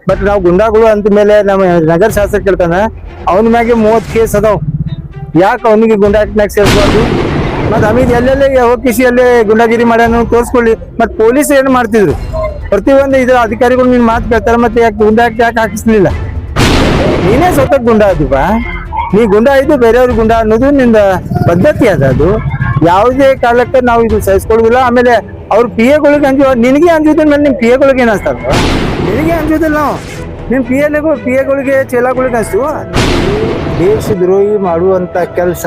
But ನಾವು ಗುಂಡಾಗಳು ಅಂತ ಮೇಲೆ ನಮ್ಮ ನಗರ ಶಾಸಕ ಕೇಳ್ತಾನ ಅವನ ಮ್ಯಾಗೆ 30 ಕೇಸ್ ಅದಾವ. ಯಾಕೆ ಅವನಿಗೆ ಗುಂಡಾ ಆಕ್ಟ್ನಾಗ ಸೇರಿಸಬಾರ್ದು? ಮತ್ತೆ ಅಮಿತ್ ಎಲ್ಲೆಲ್ಲಿ ಹೋಗಿಸಿ ಅಲ್ಲೇ ಗುಂಡಾಗಿರಿ ಮಾಡ್ಯಾನ ತೋರಿಸ್ಕೊಳ್ಳಿ. ಮತ್ತೆ ಪೊಲೀಸ್ ಏನು ಮಾಡ್ತಿದ್ರು? ಪ್ರತಿಯೊಂದು ಇದ್ರ ಅಧಿಕಾರಿಗಳು ನಿನ್ ಮಾತು ಕೇಳ್ತಾರೆ, ಮತ್ತೆ ಯಾಕೆ ಗುಂಡಾ ಆಕ್ಟ್ ಯಾಕೆ ಹಾಕಿಸ್ಲಿಲ್ಲ? ನೀನೇ ಸ್ವತಃ ಗುಂಡಾ ಅದುವಾ? ನೀ ಗುಂಡಾ ಇದ್ದು ಬೇರೆಯವ್ರಿಗೆ ಗುಂಡಾ ಅನ್ನೋದು ನಿಂದ ಪದ್ಧತಿ ಅದ. ಅದು ಯಾವುದೇ ಕಾಲಕ್ಕೆ ನಾವು ಇದು ಸಹಿಸ್ಕೊಳ್ಳುದಿಲ್ಲ. ಆಮೇಲೆ ಅವ್ರ ಪಿ ಎಗಳಿಗೆ ನಿನಗೆ ಅಂಜುದಿಲ್ಲ ಮೇಲೆ ನಿಮ್ ಪಿ ಎಗಳಿಗೆ ಏನಿಸ್ತಾರ? ನಿನಗೆ ಅಂಜುದಿಲ್ಲ. ನಾವು ನಿಮ್ ಪಿ ಎಗಳಿಗೆ ಚೇಲಾಗಳಿಗೆ ಅನ್ಸು. ದೇಶದ್ರೋಹಿ ಮಾಡುವಂತ ಕೆಲಸ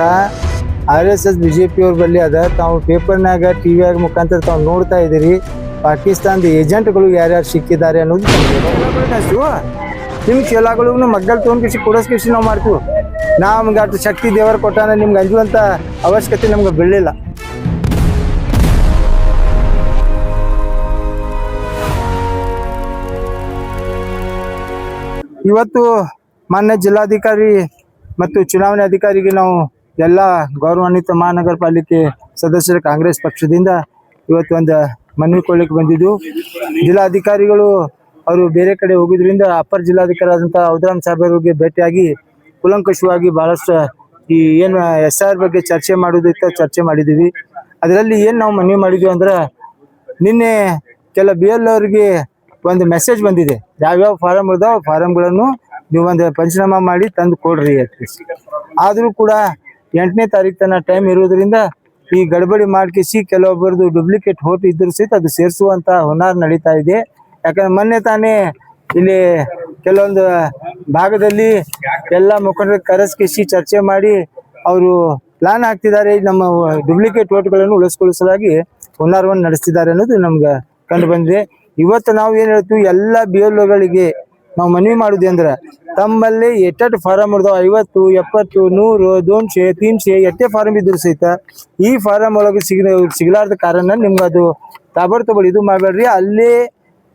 RSS BJP ಅವ್ರ ಬಲ್ಲಿ ಅದ. ತಾವು ಪೇಪರ್ನಾಗ ಟಿವಿಯಾಗ ಮುಖಾಂತರ ತಾವು ನೋಡ್ತಾ ಇದ್ದೀರಿ. ಪಾಕಿಸ್ತಾನದ ಏಜೆಂಟ್ಗಳು ಯಾರ್ಯಾರು ಸಿಕ್ಕಿದ್ದಾರೆ ಅನ್ನೋದು ಅನ್ಸು. ನಿಮ್ ಚೇಲಾಗಳಿಗೂ ಮಗ್ಗಲ್ ತೊಗೊಂಡ್ಕಿಸಿ ಕೊಡೋಸ್ಕಿಸಿ ನಾವು ಮಾಡ್ತೀವಿ. ನಮ್ಗೆ ಅಷ್ಟು ಶಕ್ತಿ ದೇವರು ಕೊಟ್ಟಾನ, ನಿಮ್ಗೆ ಅಂಜುವಂತ ಅವಶ್ಯಕತೆ ನಮ್ಗೆ ಬೀಳಿಲ್ಲ. ಇವತ್ತು ಮಾನ್ಯ ಜಿಲ್ಲಾಧಿಕಾರಿ ಮತ್ತು ಚುನಾವಣೆ ಅಧಿಕಾರಿಗೆ ನಾವು ಎಲ್ಲ ಗೌರವಾನ್ವಿತ ಮಹಾನಗರ ಪಾಲಿಕೆ ಸದಸ್ಯರ ಕಾಂಗ್ರೆಸ್ ಪಕ್ಷದಿಂದ ಇವತ್ತು ಒಂದು ಮನವಿ ಕೊಡ್ಲಿಕ್ಕೆ ಬಂದಿದ್ದು. ಜಿಲ್ಲಾಧಿಕಾರಿಗಳು ಅವರು ಬೇರೆ ಕಡೆ ಹೋಗಿದ್ರಿಂದ ಅಪರ ಜಿಲ್ಲಾಧಿಕಾರಿ ಆದಂಥ ಔದ್ರಾಮ್ ಸಾಹೇಬರಿಗೆ ಭೇಟಿಯಾಗಿ ಕುಲಂಕಷವಾಗಿ ಬಹಳಷ್ಟು ಈ ಏನು SR ಬಗ್ಗೆ ಚರ್ಚೆ ಮಾಡೋದಿತ್ತ ಚರ್ಚೆ ಮಾಡಿದ್ದೀವಿ. ಅದರಲ್ಲಿ ಏನು ನಾವು ಮನವಿ ಮಾಡಿದ್ವಿ ಅಂದ್ರೆ, ನಿನ್ನೆ ಕೆಲ BL ಅವರಿಗೆ ಒಂದು ಮೆಸೇಜ್ ಬಂದಿದೆ. ಯಾವ್ಯಾವ ಫಾರಮ್ ಇದಾವ ಫಾರಮ್ಗಳನ್ನು ನೀವು ಒಂದು ಪಂಚನಾಮ ಮಾಡಿ ತಂದು ಕೊಡ್ರಿ ಅಂತ. ಆದರೂ ಕೂಡ 8ನೇ ತಾರೀಕು ತನಕ ಟೈಮ್ ಇರೋದ್ರಿಂದ ಈ ಗಡಬಡಿ ಮಾಡ್ಕಿಸಿ ಕೆಲವೊಬ್ಬರದು ಡೂಪ್ಲಿಕೇಟ್ ವೋಟ್ ಇದ್ರು ಸಹಿತ ಅದು ಸೇರಿಸುವಂತ ಹುನ್ನಾರ ನಡೀತಾ ಇದೆ. ಯಾಕಂದ್ರೆ ಮೊನ್ನೆ ತಾನೇ ಇಲ್ಲಿ ಕೆಲವೊಂದು ಭಾಗದಲ್ಲಿ ಎಲ್ಲ ಮುಖಂಡರು ಕರೆಸ್ಕಿಸಿ ಚರ್ಚೆ ಮಾಡಿ ಅವರು ಪ್ಲಾನ್ ಹಾಕ್ತಿದ್ದಾರೆ. ನಮ್ಮ ಡೂಪ್ಲಿಕೇಟ್ ವೋಟ್ಗಳನ್ನು ಉಳಿಸ್ಕೊಳ್ಳಿಸಲಾಗಿ ಹುನ್ನಾರವನ್ನು ನಡೆಸ್ತಿದ್ದಾರೆ ಅನ್ನೋದು ನಮ್ಗೆ ಕಂಡು ಬಂದಿದೆ. ಇವತ್ತು ನಾವು ಏನ್ ಹೇಳ್ತೀವಿ, ಎಲ್ಲ BLOಗಳಿಗೆ ನಾವು ಮನವಿ ಮಾಡುದು ಅಂದ್ರೆ, ತಮ್ಮಲ್ಲಿ ಎಟ್ಟೆಟ್ಟು ಫಾರಮ್ ಇರ್ತಾವ 50, 70, 100, 200, 300 ಎಷ್ಟೇ ಫಾರಮ್ ಇದ್ರು ಸಹಿತ ಈ ಫಾರಮ್ ಒಳಗೆ ಸಿಗಲಾರ್ದ ಕಾರಣ ನಿಮ್ಗೆ ಅದು ತಾಬಡ್ತೋಬಡ್ ಇದು ಮಾಡಬೇಡ್ರಿ. ಅಲ್ಲೇ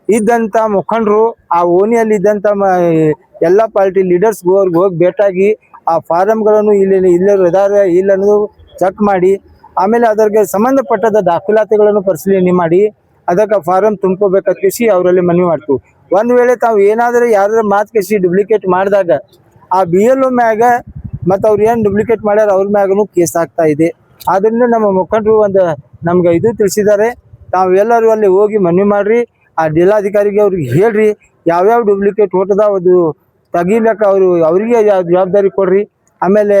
ಇದ್ದಂತ ಮುಖಂಡರು ಆ ಓಣಿಯಲ್ಲಿ ಇದ್ದಂತ ಎಲ್ಲ ಪಾರ್ಟಿ ಲೀಡರ್ಸ್ ಅವ್ರಿಗೆ ಹೋಗಿ ಭೇಟಾಗಿ ಆ ಫಾರಮ್ಗಳನ್ನು ಇಲ್ಲರೂ ಇದಾರೆ ಇಲ್ಲ ಅನ್ನೋದು ಚೆಕ್ ಮಾಡಿ, ಆಮೇಲೆ ಅದಕ್ಕೆ ಸಂಬಂಧಪಟ್ಟದ ದಾಖಲಾತಿಗಳನ್ನು ಪರಿಶೀಲನೆ ಮಾಡಿ ಅದಕ್ಕೆ ಫಾರಮ್ ತುಂಬ್ಕೋಬೇಕಂತ ಅವರಲ್ಲಿ ಮನವಿ ಮಾಡ್ತೀವಿ. ಒಂದ್ ವೇಳೆ ತಾವು ಏನಾದರೂ ಯಾರ ಮಾತು ಕೇಸಿ ಡೂಪ್ಲಿಕೇಟ್ ಮಾಡಿದಾಗ ಆ BLO ಮ್ಯಾಗ ಮತ್ತು ಅವ್ರು ಏನು ಡೂಪ್ಲಿಕೇಟ್ ಮಾಡ್ಯಾರ ಅವ್ರ ಮ್ಯಾಗನು ಕೇಸ್ ಆಗ್ತಾ ಇದೆ. ಆದ್ರಿಂದ ನಮ್ಮ ಮುಖಂಡರು ಒಂದು ನಮ್ಗೆ ಇದು ತಿಳಿಸಿದ್ದಾರೆ, ತಾವು ಎಲ್ಲರೂ ಅಲ್ಲಿ ಹೋಗಿ ಮನವಿ ಮಾಡ್ರಿ. ಆ ಜಿಲ್ಲಾಧಿಕಾರಿಗೆ ಅವ್ರಿಗೆ ಹೇಳ್ರಿ ಯಾವ್ಯಾವ ಡೂಪ್ಲಿಕೇಟ್ ವೋಟ್ ಅದಾವ ಅದು ತೆಗಿಬೇಕ, ಅವರಿಗೆ ಜವಾಬ್ದಾರಿ ಕೊಡ್ರಿ. ಆಮೇಲೆ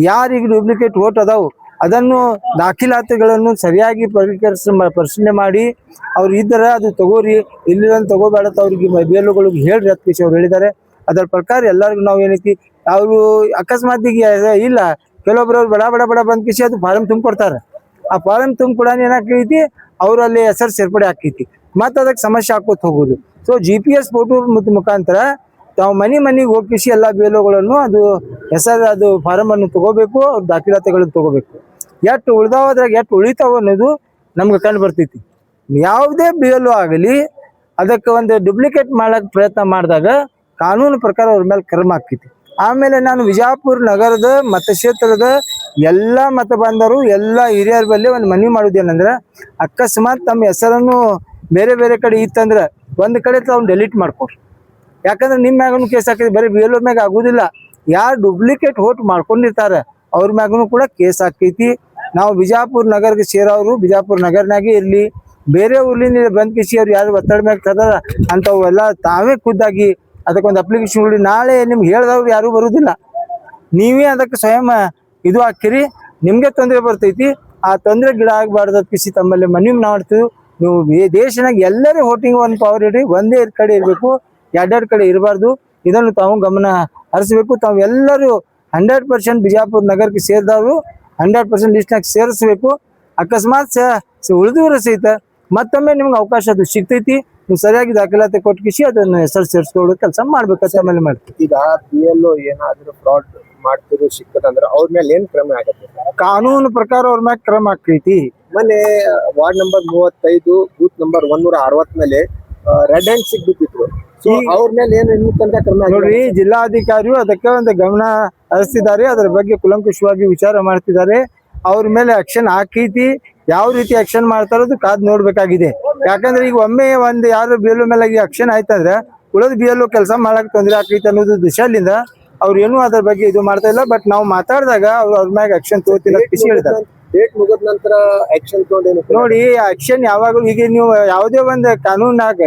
ಯಾರಿಗೆ ಡೂಪ್ಲಿಕೇಟ್ ವೋಟ್ ಅದಾವು ಅದನ್ನು ದಾಖಲಾತಿಗಳನ್ನು ಸರಿಯಾಗಿ ಪರಿಶೀಲನೆ ಮಾಡಿ ಅವ್ರು ಇದ್ದರೆ ಅದು ತಗೋರಿ, ಇಲ್ಲ ತಗೋಬೇಡ ಅವ್ರಿಗೆ BLOಗಳಿಗೆ ಹೇಳ್ರಿ ಅಂತ ಅವ್ರು ಹೇಳಿದ್ದಾರೆ. ಅದರ ಪ್ರಕಾರ ಎಲ್ಲರಿಗೂ ನಾವು ಏನೈತಿ, ಅವರು ಅಕಸ್ಮಾತಿಗೆ ಇಲ್ಲ ಕೆಲವೊಬ್ರು ಅವ್ರು ಬಡ ಬಂದ್ಕಿಸಿ ಅದು ಫಾರಮ್ ತುಂಬಿಕೊಡ್ತಾರೆ. ಆ ಫಾರಮ್ ತುಂಬಿಕೊಡ ಏನಾಕೈತಿ, ಅವ್ರು ಅಲ್ಲಿ ಹೆಸರು ಸೇರ್ಪಡೆ ಆಕೈತಿ, ಮತ್ತೆ ಅದಕ್ಕೆ ಸಮಸ್ಯೆ ಹಾಕೋತ ಹೋಗೋದು. ಸೊ GPS ಫೋಟೋ ಮುಖಾಂತರ ತಾವು ಮನೆಗೆ ಹೋಗಿಸಿ ಎಲ್ಲ BLOಗಳನ್ನು ಅದು ಹೆಸರು ಅದು ಫಾರಮ್ ಅನ್ನು ತಗೋಬೇಕು, ಅವ್ರ ದಾಖಲಾತಿಗಳನ್ನು ತಗೋಬೇಕು. ಎಷ್ಟು ಉಳ್ದಾವದ್ರಾಗ ಎಷ್ಟು ಉಳಿತಾವ ಅನ್ನೋದು ನಮ್ಗೆ ಕಂಡು ಬರ್ತೈತಿ. ಯಾವುದೇ BLO ಆಗಲಿ ಅದಕ್ಕೆ ಒಂದು ಡೂಪ್ಲಿಕೇಟ್ ಮಾಡಕ್ಕೆ ಪ್ರಯತ್ನ ಮಾಡಿದಾಗ ಕಾನೂನು ಪ್ರಕಾರ ಅವ್ರ ಮೇಲೆ ಕ್ರಮ ಆಕೈತಿ. ಆಮೇಲೆ ನಾನು ವಿಜಯಪುರ ನಗರದ ಮತಕ್ಷೇತ್ರದ ಎಲ್ಲ ಮತ ಬಂದರು ಎಲ್ಲ ಹಿರಿಯರ ಬಳಿ ಒಂದು ಮನವಿ ಮಾಡೋದೇನಂದ್ರೆ, ಅಕಸ್ಮಾತ್ ತಮ್ಮ ಹೆಸರನ್ನು ಬೇರೆ ಕಡೆ ಇತ್ತಂದ್ರೆ ಒಂದು ಕಡೆ ತಾವು ಡೆಲೀಟ್ ಮಾಡ್ಕೊಡ್ರಿ. ಯಾಕಂದ್ರೆ ನಿಮ್ಮ ಮ್ಯಾಗನು ಕೇಸ್ ಹಾಕಿದ್ರೆ ಬರೀ BLO ಮ್ಯಾಗ ಆಗೋದಿಲ್ಲ, ಯಾರು ಡೂಪ್ಲಿಕೇಟ್ ವೋಟ್ ಮಾಡ್ಕೊಂಡಿರ್ತಾರೆ ಅವ್ರ ಮ್ಯಾಗನು ಕೂಡ ಕೇಸ್ ಹಾಕೈತಿ. ನಾವು ಬಿಜಾಪುರ ನಗರಕ್ಕೆ ಸೇರೋರು ಬಿಜಾಪುರ ನಗರನಾಗೆ ಇರಲಿ, ಬೇರೆ ಊರಿನಿಂದ ಬಂದ್ ಕಿಸಿ ಅವ್ರು ಯಾರು ಒತ್ತಡ ಮ್ಯಾಗ ತದಾರ ಅಂಥವೆಲ್ಲ ತಾವೇ ಖುದ್ದಾಗಿ ಅದಕ್ಕೊಂದು ಅಪ್ಲಿಕೇಶನ್ ಕೊಡಿ. ನಾಳೆ ನಿಮ್ಗೆ ಹೇಳ್ದವ್ರು ಯಾರೂ ಬರುವುದಿಲ್ಲ, ನೀವೇ ಅದಕ್ಕೆ ಸ್ವಯಂ ಇದು ಹಾಕಿರಿ, ನಿಮಗೆ ತೊಂದರೆ ಬರ್ತೈತಿ. ಆ ತೊಂದರೆ ಗಿಡ ಆಗಬಾರ್ದು ಕಿಸಿ ತಮ್ಮಲ್ಲಿ ಮನವಿ ಮಾಡ್ತೀವಿ. ನೀವು ದೇಶನಾಗ ಎಲ್ಲರೂ ವೋಟಿಂಗ್ ಒಂದು ಪವರ್ ಇಡ್ರಿ, ಒಂದೇ ಕಡೆ ಇರಬೇಕು, ಎರಡೆರಡು ಕಡೆ ಇರಬಾರ್ದು. ಇದನ್ನು ತಾವು ಗಮನ ಹರಿಸಬೇಕು. ತಾವು ಎಲ್ಲರೂ 100% ಬಿಜಾಪುರ ನಗರಕ್ಕೆ ಸೇರಿದವರು 100% ಲಿಸ್ಟ್ನಾಗ ಸೇರಿಸ್ಬೇಕು. ಅಕಸ್ಮಾತ್ ಉಳಿದವರು ಸಹಿತ ಮತ್ತೊಮ್ಮೆ ನಿಮ್ಗೆ ಅವಕಾಶ ಅದು ಸಿಗ್ತೈತಿ. ನೀವು ಸರಿಯಾಗಿ ದಾಖಲಾತಿ ಕೊಟ್ಕಿಸಿ ಅದನ್ನು ಹೆಸರು ಸೇರಿಸ್ಕೊಳ್ಳೋ ಕೆಲಸ ಮಾಡ್ಬೇಕಂತ ಆಮೇಲೆ ಮಾಡ್ತೀವಿ. ಈಗ BLO ಏನಾದ್ರು ಫ್ರಾಡ್ ಮಾಡ್ತಿರೋ ಸಿಕ್ಕದಂದ್ರೆ ಅವ್ರ ಮೇಲೆ ಏನ್ ಕ್ರಮ ಆಗತ್ತೆ? ಕಾನೂನು ಪ್ರಕಾರ ಅವ್ರ ಮ್ಯಾಗ ಕ್ರಮ ಆಗ್ತೈತಿ. ಮೊನ್ನೆ ವಾರ್ಡ್ ನಂಬರ್ 35 ಬೂತ್ ನಂಬರ್ 160 ಮೇಲೆ ರೆಡ್ ಹ್ಯಾಂಡ್ ಸಿಗ್ಬಿಟ್ಟಿದ್ರು. ಸೊ ಅವ್ರ ಮೇಲೆ ಏನು ಇನ್ನೂತನ ಕ್ರಮ ನೋಡ್ರಿ, ಜಿಲ್ಲಾಧಿಕಾರಿಯು ಅದಕ್ಕೆ ಒಂದು ಗಮನ ಹರಿಸ್ತಿದ್ದಾರೆ, ಅದರ ಬಗ್ಗೆ ಕುಲಂಕುಷವಾಗಿ ವಿಚಾರ ಮಾಡ್ತಿದ್ದಾರೆ. ಅವ್ರ ಮೇಲೆ ಆಕ್ಷನ್ ಹಾಕೈತಿ. ಯಾವ ರೀತಿ ಆಕ್ಷನ್ ಮಾಡ್ತಾರೋದು ಕಾದ್ ನೋಡ್ಬೇಕಾಗಿದೆ. ಯಾಕಂದ್ರೆ ಈಗ ಒಮ್ಮೆ ಯಾರು BLO ಮೇಲೆ ಆಕ್ಷನ್ ಆಯ್ತಂದ್ರೆ ಉಳಿದ ಬಿ ಎಲ್ ಕೆಲಸ ಮಾಡಕ್ ತೊಂದರೆ ಆಕೈತೆ ಅನ್ನೋದು ದಿಶಾಲಿಂದ ಅವ್ರು ಏನೂ ಅದ್ರ ಬಗ್ಗೆ ಇದು ಮಾಡ್ತಾ ಇಲ್ಲ. ಬಟ್ ನಾವು ಮಾತಾಡಿದಾಗ ಅವ್ರ ಮ್ಯಾಗ ಆಕ್ಷನ್ ತಗೋತಿಲ್ಲ ಖುಷಿ ಹೇಳ್ತಾರೆ. ಡೇಟ್ ಮುಗಿದ ನಂತರ ಆಕ್ಷನ್ ತಗೊಂಡೇನು ನೋಡಿ ಆಕ್ಷನ್ ಯಾವಾಗಲೂ ಈಗ ನೀವು ಯಾವುದೇ ಒಂದು ಕಾನೂನಾಗ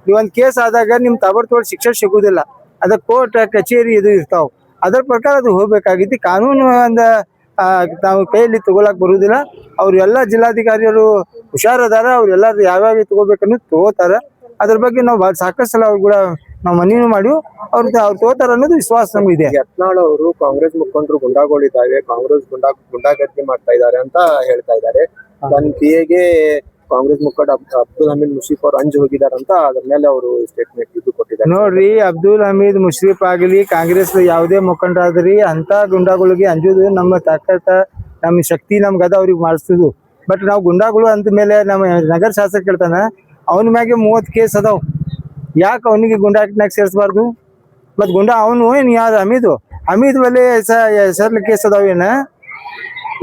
ನೀವೊಂದ್ ಕೇಸ್ ಆದಾಗ ನಿಮ್ ತಾಬಡ್ತೋಡ್ ಶಿಕ್ಷೆ ಸಿಗುದಿಲ್ಲ. ಅದ ಕೋರ್ಟ್ ಕಚೇರಿ ಇದು ಇರ್ತಾವ, ಅದ್ರ ಪ್ರಕಾರ ಅದು ಹೋಗ್ಬೇಕಾಗಿತ್ತು. ಕಾನೂನು ಒಂದ ನಾವು ಕೈಯಲ್ಲಿ ತಗೊಳಕ್ ಬರುದಿಲ್ಲ. ಅವ್ರೆಲ್ಲಾ ಜಿಲ್ಲಾಧಿಕಾರಿಗಳು ಹುಷಾರದಾರ, ಅವ್ರೆಲ್ಲಾರು ಯಾವ್ಯಾವ ತಗೋಬೇಕನ್ನೋದು ತಗೋತಾರ. ಅದ್ರ ಬಗ್ಗೆ ನಾವು ಸಾಕಷ್ಟು ಸಲ ಅವ್ರು ಕೂಡ ನಾವು ಮನವಿ ಮಾಡಿ ಅವ್ರು ತಗೋತಾರ ಅನ್ನೋದು ವಿಶ್ವಾಸ ನಮ್ಗೆ ಇದೆ. ಯತ್ನಾಳ್ ಅವರು ಕಾಂಗ್ರೆಸ್ ಮುಖಂಡರು ಗುಂಡಾಗಳಿದ್ದಾವೆ, ಕಾಂಗ್ರೆಸ್ ಗುಂಡಾಗರ್ದಿ ಮಾಡ್ತಾ ಇದ್ದಾರೆ ಅಂತ ಹೇಳ್ತಾ ಇದ್ದಾರೆ. ತನ್ನ ಪಿಎಗೆ ಕಾಂಗ್ರೆಸ್ ಮುಖಂಡ ಅಬ್ದುಲ್ ಹಮೀದ್ ಮುಷೀಫ್ ಅವರು ಅಂಜು ಹೋಗಿದ್ದಾರೆ ಅಂತ ಅದ್ರ ಮೇಲೆ ಅವರು ಸ್ಟೇಟ್ಮೆಂಟ್ ಇದು ಕೊಟ್ಟಿದ್ದಾರೆ. ನೋಡ್ರಿ, ಅಬ್ದುಲ್ ಹಮೀದ್ ಮುಷರೀಫ್ ಆಗಲಿ ಕಾಂಗ್ರೆಸ್ ಯಾವುದೇ ಮುಖಂಡರಾದ್ರಿ ಅಂತ ಗುಂಡಾಗಳಿಗೆ ಅಂಜುದು ನಮ್ಮ ತಾಕತ್ತ, ನಮ್ಮ ಶಕ್ತಿ ನಮ್ಗದ ಅವ್ರಿಗೆ ಮಾಡಿಸ್ತುದು. ಬಟ್ ನಾವು ಗುಂಡಾಗಳು ಅಂದ ಮೇಲೆ ನಮ್ಮ ನಗರ ಶಾಸಕ ಹೇಳ್ತಾನ ಅವನ ಮ್ಯಾಗೆ 30 ಕೇಸ್ ಅದಾವ, ಯಾಕೆ ಅವನಿಗೆ ಗುಂಡಾಟ್ನಾಗ ಸೇರಿಸಬಾರ್ದು? ಮತ್ ಗುಂಡಾ ಅವನು ಏನ್ ಯಾರು ಹಮೀದ್ ಮೇಲೆ ಹೆಸರ್ಲಿ ಕೇಸ್ ಅದಾವೇನ?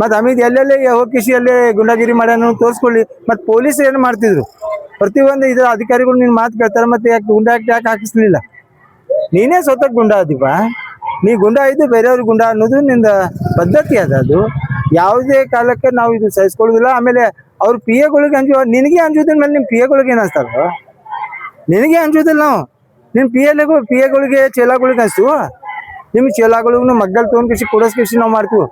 ಮತ್ ಹಮೀದ್ ಎಲ್ಲೆಲ್ಲೇ ಹೋಗಿಸಿ ಅಲ್ಲೇ ಗುಂಡಾಗಿರಿ ಮಾಡ್ಯಾನ ತೋರಿಸ್ಕೊಳ್ಳಿ. ಮತ್ ಪೊಲೀಸ್ ಏನ್ ಮಾಡ್ತಿದ್ರು? ಪ್ರತಿಯೊಂದು ಇದ್ರ ಅಧಿಕಾರಿಗಳು ನಿನ್ ಮಾತು ಕೇಳ್ತಾರ, ಮತ್ತೆ ಯಾಕೆ ಗುಂಡಾ ಯಾಕೆ ಹಾಕಿಸ್ಲಿಲ್ಲ? ನೀನೇ ಸ್ವತಃ ಗುಂಡಾ ಅದೀಪ, ನೀ ಗುಂಡಾ ಇದ್ದು ಬೇರೆಯವ್ರಿಗೆ ಗುಂಡಾ ಅನ್ನೋದು ನಿಂದ ಪದ್ಧತಿ ಅದ. ಅದು ಯಾವುದೇ ಕಾಲಕ್ಕೆ ನಾವು ಇದು ಸಹಿಸ್ಕೊಳ್ಳುದಿಲ್ಲ. ಆಮೇಲೆ ಅವ್ರ ಪಿ ಎಗಳಿಗೆ ನಿನಗೆ ಅಂಜುದಿನ ಮೇಲೆ ನಿಮ್ ಪಿ ಎಗಳಿಗೆ ಏನ್ ಅನ್ಸ್ತಾರ? ನಿನಗೆ ಅಂಜುದಿಲ್ಲ. ನಾವು ನಿಮ್ ಪಿ ಎಗಳಿಗೆ ಚೇಲಾಗಳಿಗೆ ಅನ್ಸ್ತೀವ? ನಿಮ್ ಚೇಲಾಗಳಿಗೂ ಮಗ್ಗಲ್ ತೊಗೊಂಡ್ಕಿಸಿ ಕುಡಸ್ಕಿಸಿ ನಾವು ಮಾಡ್ತೀವಿ.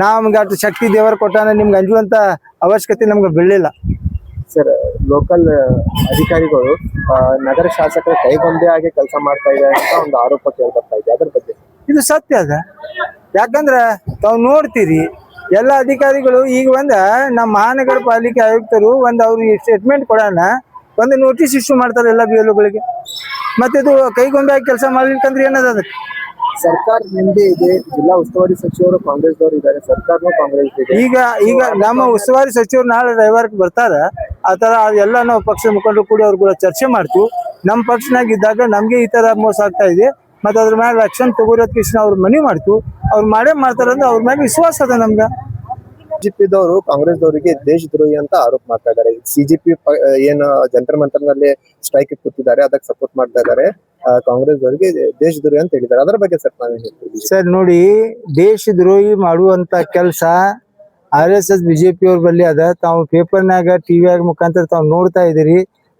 ನಮ್ಗೆ ಅಷ್ಟು ಶಕ್ತಿ ದೇವರು ಕೊಟ್ಟಾನ, ನಿಮ್ಗೆ ಅಂಜುವಂತ ಅವಶ್ಯಕತೆ ನಮ್ಗೆ ಬೀಳಲಿಲ್ಲ. ಸರ್, ಲೋಕಲ್ ಅಧಿಕಾರಿಗಳು ನಗರ ಶಾಸಕರ ಕೈಗೊಂಬೆ ಆಗಿ ಕೆಲಸ ಮಾಡ್ತಾ ಇದ್ದಾರೆ ಅಂತ ಒಂದು ಆರೋಪ ಕೇಳಿ ಬರ್ತಾ ಇದೆ. ಅದ್ರ ಬಗ್ಗೆ ಇದು ಸತ್ಯ ಅದ. ಯಾಕಂದ್ರ ತಾವ್ ನೋಡ್ತೀರಿ ಎಲ್ಲ ಅಧಿಕಾರಿಗಳು ಈಗ ನಮ್ಮ ಮಹಾನಗರ ಪಾಲಿಕೆ ಆಯುಕ್ತರು ಅವ್ರಿಗೆ ಸ್ಟೇಟ್ಮೆಂಟ್ ಕೊಡೋಣ ಒಂದು ನೋಟಿಸ್ ಇಶ್ಯೂ ಮಾಡ್ತಾರೆ ಎಲ್ಲ BLOಗಳಿಗೆ. ಮತ್ತೆ ಇದು ಕೈಗೊಂಬೆ ಆಗಿ ಕೆಲಸ ಮಾಡ್ಲಿಕ್ಕಂದ್ರೆ ಏನದ ಅದಕ್ಕೆ? ಸರ್ಕಾರ ನಿಂದೆ ಇದೆ, ಜಿಲ್ಲಾ ಉಸ್ತುವಾರಿ ಸಚಿವರು ಕಾಂಗ್ರೆಸ್ದವ್ರು ಇದ್ದಾರೆ, ಸರ್ಕಾರನೂ ಕಾಂಗ್ರೆಸ್ ಇದೆ. ಈಗ ನಮ್ಮ ಉಸ್ತುವಾರಿ ಸಚಿವರು ನಾಳೆ ರವಿವಾರಕ್ಕೆ ಬರ್ತಾರ. ಆತರ ಎಲ್ಲ ನಾವು ಪಕ್ಷದ ಮುಖಂಡರು ಕೂಡಿ ಅವ್ರು ಕೂಡ ಚರ್ಚೆ ಮಾಡ್ತೀವಿ. ನಮ್ಮ ಪಕ್ಷನಾಗ ಇದ್ದಾಗ ನಮ್ಗೆ ಈ ತರ ಮೋಸ ಆಗ್ತಾ ಇದೆ, ಮತ್ತೆ ಅದ್ರ ಮ್ಯಾಗ ಆಕ್ಷನ್ ತಗೋರೋದ್ ಕೃಷ್ಣ ಅವ್ರ ಮನವಿ ಮಾಡ್ತೀವಿ. ಅವ್ರು ಮಾಡೇ ಮಾಡ್ತಾರಂದ್ರೆ ಅವ್ರ ಮ್ಯಾಗ ವಿಶ್ವಾಸ ಅದ ನಮ್ಗ. ಬಿಜೆಪಿದವರು ಕಾಂಗ್ರೆಸ್ದವರಿಗೆ ದೇಶದ್ರೋಹಿ ಅಂತ ಆರೋಪ ಮಾಡ್ತಾ ಇದ್ದಾರೆ. ಸಿಜಿಪಿ ಏನು ಜಂತರ್ ಮಂತರ್ನಲ್ಲಿ ಸ್ಟ್ರೈಕ್ ಕೂತಿದ್ದಾರೆ, ಅದಕ್ಕೆ ಸಪೋರ್ಟ್ ಮಾಡ್ತಾ ಇದ್ದಾರೆ. ಕಾಂಗ್ರೆಸ್ದವರಿಗೆ ದೇಶದ್ರೋಹಿ ಅಂತ ಹೇಳಿದ್ದಾರೆ. ಅದರ ಬಗ್ಗೆ ಸರ್ ನಾವೇನ್ ಹೇಳ್ತೀವಿ? ಸರ್ ನೋಡಿ, ದೇಶದ್ರೋಹಿ ಮಾಡುವಂತ ಕೆಲಸ RSS BJP ಅವ್ರ ಬಳಿ ಅದ. ತಾವು ಪೇಪರ್ನಾಗ ಟಿವಿಯಾಗ ಮುಖಾಂತರ ತಾವು ನೋಡ್ತಾ ಇದೀರಿ.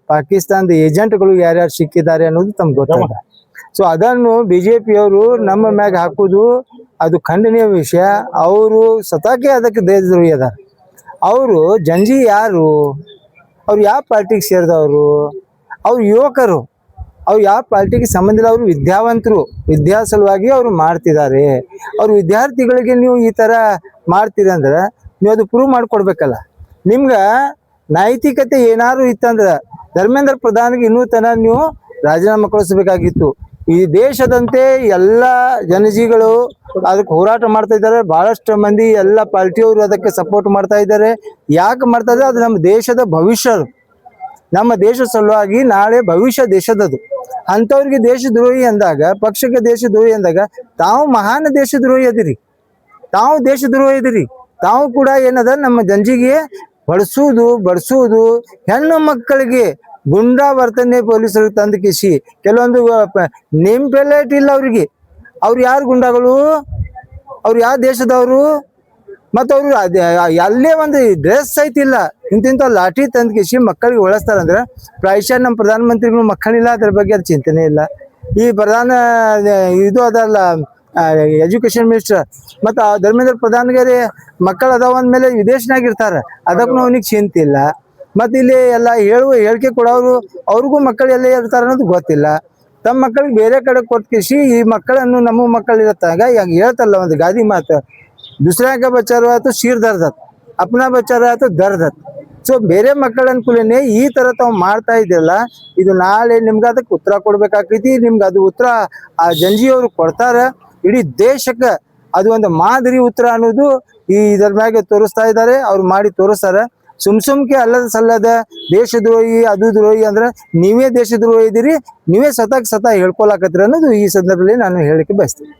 ಪಾಕಿಸ್ತಾನದ ಏಜೆಂಟ್ಗಳು ಯಾರ್ಯಾರು ಸಿಕ್ಕಿದ್ದಾರೆ ಅನ್ನೋದು ತಮ್ಗೆ ಗೊತ್ತಾಗ. ಸೊ ಅದನ್ನು BJP ಅವರು ನಮ್ಮ ಮ್ಯಾಗ ಹಾಕುದು ಅದು ಖಂಡನೀಯ ವಿಷಯ. ಅವರು ಸತಾಕೆ ಅದಕ್ಕೆ ದೇಶದ್ರೋಹಿ ಅದ. ಅವರು ಜಂಜಿ ಯಾರು? ಅವ್ರು ಯಾವ ಪಾರ್ಟಿಗೆ ಸೇರಿದವರು? ಅವ್ರು ಯುವಕರು, ಅವ್ರು ಯಾವ ಪಾರ್ಟಿಗೆ ಸಂಬಂಧ ಇಲ್ಲ. ಅವರು ವಿದ್ಯಾವಂತರು, ವಿದ್ಯಾ ಸಲುವಾಗಿ ಅವರು ಮಾಡ್ತಿದ್ದಾರೆ. ಅವ್ರು ವಿದ್ಯಾರ್ಥಿಗಳಿಗೆ ನೀವು ಈ ತರ ಮಾಡ್ತೀರಿ ಅಂದ್ರೆ ನೀವು ಅದು ಪ್ರೂವ್ ಮಾಡ್ಕೊಡ್ಬೇಕಲ್ಲ. ನಿಮ್ಗ ನೈತಿಕತೆ ಏನಾದ್ರು ಇತ್ತಂದ್ರ ಧರ್ಮೇಂದ್ರ ಪ್ರಧಾನಿಗೆ ಇನ್ನೂ ತನ ನೀವು ರಾಜೀನಾಮೆ ಕಳಿಸ್ಬೇಕಾಗಿತ್ತು. ಈ ದೇಶದಂತೆ ಎಲ್ಲ ಜನಜೀಗಳು ಅದಕ್ಕೆ ಹೋರಾಟ ಮಾಡ್ತಾ ಇದ್ದಾರೆ. ಬಹಳಷ್ಟು ಮಂದಿ ಎಲ್ಲ ಪಾರ್ಟಿಯವರು ಅದಕ್ಕೆ ಸಪೋರ್ಟ್ ಮಾಡ್ತಾ ಇದ್ದಾರೆ. ಯಾಕೆ ಮಾಡ್ತಾ ಇದ್ದಾರೆ? ಅದು ನಮ್ಮ ದೇಶದ ಭವಿಷ್ಯ. ನಮ್ಮ ದೇಶ ಸಲುವಾಗಿ ನಾಳೆ ಭವಿಷ್ಯ ದೇಶದದು. ಅಂಥವ್ರಿಗೆ ದೇಶದ್ರೋಹಿ ಅಂದಾಗ, ಪಕ್ಷಕ್ಕೆ ದೇಶದ್ರೋಹಿ ಅಂದಾಗ ತಾವು ಮಹಾನ್ ದೇಶದ್ರೋಹಿ ಅದಿರಿ. ತಾವು ದೇಶದ್ರೋಹಿ ಇದಿರಿ. ತಾವು ಕೂಡ ಏನದ ನಮ್ಮ ಜನಜಿಗೆ ಬಡಿಸುವುದು ಹೆಣ್ಣು ಮಕ್ಕಳಿಗೆ ಗುಂಡಾ ವರ್ತನೆ ಪೊಲೀಸರಿಗೆ ತಂದು ಕಿಸಿ ಕೆಲವೊಂದು ನೇಮ್ ಪ್ಲೇಟ್ ಇಲ್ಲ ಅವ್ರಿಗೆ. ಅವ್ರು ಯಾರು ಗುಂಡಾಗಳು? ಅವ್ರು ಯಾವ ದೇಶದವರು? ಮತ್ತು ಅವರು ಅಲ್ಲೇ ಒಂದು ಡ್ರೆಸ್ ಐತಿಲ್ಲ, ಇಂತಿಂತ ಲಾಠಿ ತಂದು ಕಿಸಿ ಮಕ್ಕಳಿಗೆ ಒಳಸ್ತಾರಂದ್ರೆ ಪ್ರಾಯಶಃ ನಮ್ಮ ಪ್ರಧಾನಮಂತ್ರಿಗಳು ಮಕ್ಕಳಿಲ್ಲ, ಅದ್ರ ಬಗ್ಗೆ ಅದು ಚಿಂತನೆ ಇಲ್ಲ. ಈ ಇದು ಅದಲ್ಲ ಎಜುಕೇಶನ್ ಮಿನಿಸ್ಟರ್ ಮತ್ತು ಧರ್ಮೇಂದ್ರ ಪ್ರಧಾನಿಗೆ ಮಕ್ಕಳು ಅದಾವ ಅಂದ್ಮೇಲೆ ವಿದೇಶನಾಗ ಇರ್ತಾರ, ಅದಕ್ಕೂ ಅವನಿಗೆ ಚಿಂತೆ ಇಲ್ಲ. ಮತ್ತೆ ಇಲ್ಲಿ ಎಲ್ಲ ಹೇಳಿಕೆ ಕೊಡೋರು ಅವ್ರಿಗೂ ಮಕ್ಕಳು ಎಲ್ಲ ಇರ್ತಾರ ಅನ್ನೋದು ಗೊತ್ತಿಲ್ಲ. ತಮ್ಮ ಮಕ್ಕಳಿಗೆ ಬೇರೆ ಕಡೆ ಕೊಟ್ಕಿಸಿ ಈ ಮಕ್ಕಳನ್ನು ನಮ್ಮ ಮಕ್ಕಳು ಇರತ್ತಾಗ ಹೇಳ್ತಲ್ಲ ಒಂದು ಗಾದಿ ಮಾತು, दूसरा का बच्चा रहा तो सिर दर्द है, अपना बच्चा रहा तो दर्द है. ಸೊ ಬೇರೆ ಮಕ್ಕಳ ಅನುಕೂಲನೇ ಈ ತರ ತಾವು ಮಾಡ್ತಾ ಇದೆಯಲ್ಲ, ಇದು ನಾಳೆ ನಿಮ್ಗೆ ಅದಕ್ಕೆ ಉತ್ತರ ಕೊಡ್ಬೇಕಾಗ್ತೈತಿ. ನಿಮ್ಗೆ ಅದು ಉತ್ತರ ಆ ಜಂಜಿಯವರು ಕೊಡ್ತಾರ. ಇಡೀ ದೇಶಕ್ಕೆ ಅದು ಒಂದು ಮಾದರಿ ಉತ್ತರ ಅನ್ನೋದು ಈ ಇದ್ರ ಮ್ಯಾಗೆ ತೋರಿಸ್ತಾ ಇದ್ದಾರೆ. ಅವ್ರು ಮಾಡಿ ತೋರಿಸ್ತಾರ. ಸುಮ್ಕೆ ಅಲ್ಲದ ಸಲ್ಲದ ದೇಶದ್ರೋಹಿ ಅದು ದ್ರೋಹಿ ಅಂದ್ರೆ ನೀವೇ ದೇಶದ್ರೋಹಿ ಇದೀರಿ, ನೀವೇ ಸತಾ ಹೇಳ್ಕೊಳಕತ್ರಿ ಅನ್ನೋದು ಈ ಸಂದರ್ಭದಲ್ಲಿ ನಾನು ಹೇಳಿಕೆ ಬಯಸ್ತೀನಿ.